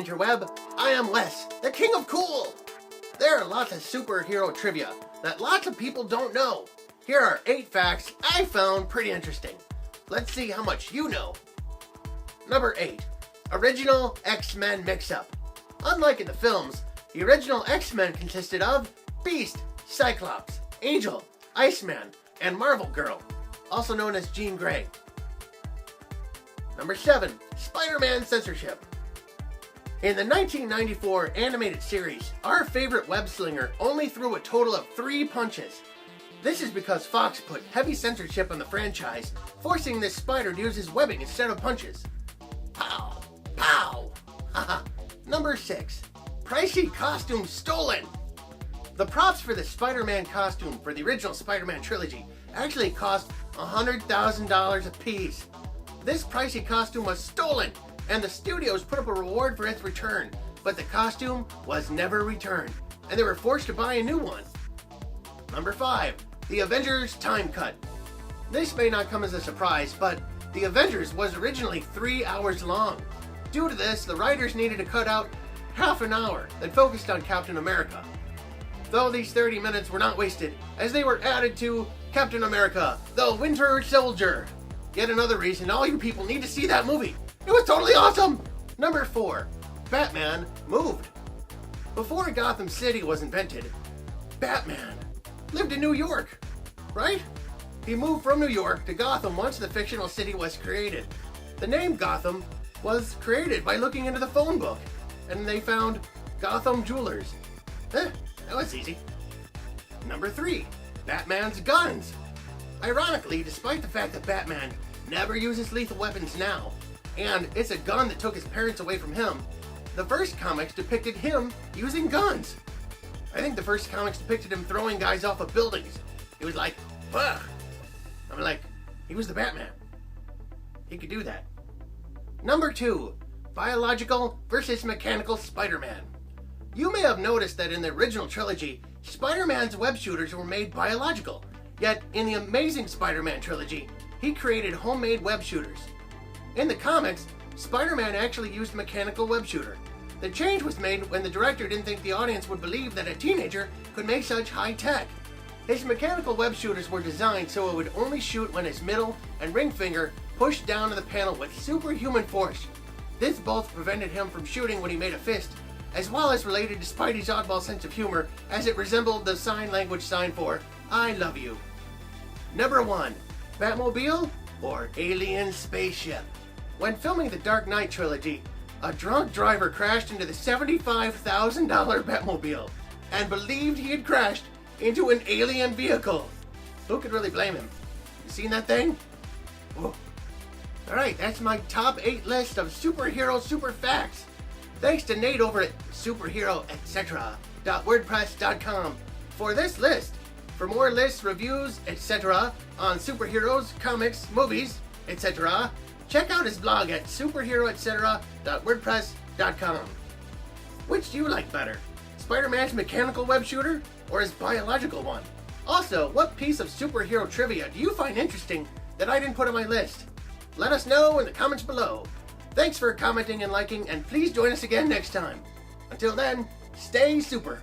interweb. I am Wes, the king of cool. There are lots of superhero trivia that lots of people don't know. Here are 8 facts I found pretty interesting. Let's see how much you know. Number 8. Original X-Men mix-up. Unlike in the films, the original X-Men consisted of Beast, Cyclops, Angel, Iceman, and Marvel Girl, also known as Jean Grey. Number 7. Spider-Man censorship. In the 1994 animated series, our favorite web-slinger only threw a total of 3 punches. This is because Fox put heavy censorship on the franchise, forcing this spider to use his webbing instead of punches. Pow! Pow! Haha. Number 6. Pricey costume stolen. The props for the Spider-Man costume for the original Spider-Man trilogy actually cost $100,000 a piece. This pricey costume was stolen, and the studios put up a reward for its return, but the costume was never returned, and they were forced to buy a new one. Number 5. The Avengers time cut. This may not come as a surprise, but The Avengers was originally 3 hours long. Due to this, the writers needed to cut out half an hour that focused on Captain America. Though these 30 minutes were not wasted, as they were added to Captain America, the Winter Soldier. Yet another reason all you people need to see that movie. It was totally awesome! Number 4. Batman moved. Before Gotham City was invented, Batman lived in New York, right? He moved from New York to Gotham once the fictional city was created. The name Gotham was created by looking into the phone book, and they found Gotham Jewelers. That was easy. Number 3. Batman's guns. Ironically, despite the fact that Batman never uses lethal weapons now, and it's a gun that took his parents away from him, the first comics depicted him using guns. I think the first comics depicted him throwing guys off of buildings. He was like, ugh. I'm like, he was the Batman. He could do that. Number 2. Biological versus mechanical Spider-Man. You may have noticed that in the original trilogy, Spider-Man's web shooters were made biological. Yet, in the Amazing Spider-Man trilogy, he created homemade web shooters. In the comics, Spider-Man actually used a mechanical web shooter. The change was made when the director didn't think the audience would believe that a teenager could make such high tech. His mechanical web shooters were designed so it would only shoot when his middle and ring finger pushed down to the panel with superhuman force. This both prevented him from shooting when he made a fist, as well as related to Spidey's oddball sense of humor, as it resembled the sign language sign for I love you. Number 1. Batmobile or alien spaceship. When filming the Dark Knight trilogy, a drunk driver crashed into the $75,000 Batmobile and believed he had crashed into an alien vehicle. Who could really blame him? You seen that thing? Whoa. Alright, that's my top 8 list of superhero super facts. Thanks to Nate over at superheroetc.wordpress.com for this list. For more lists, reviews, etc. on superheroes, comics, movies, etc., check out his blog at superheroetc.wordpress.com. Which do you like better? Spider-Man's mechanical web shooter or his biological one? Also, what piece of superhero trivia do you find interesting that I didn't put on my list? Let us know in the comments below. Thanks for commenting and liking, and please join us again next time. Until then, stay super.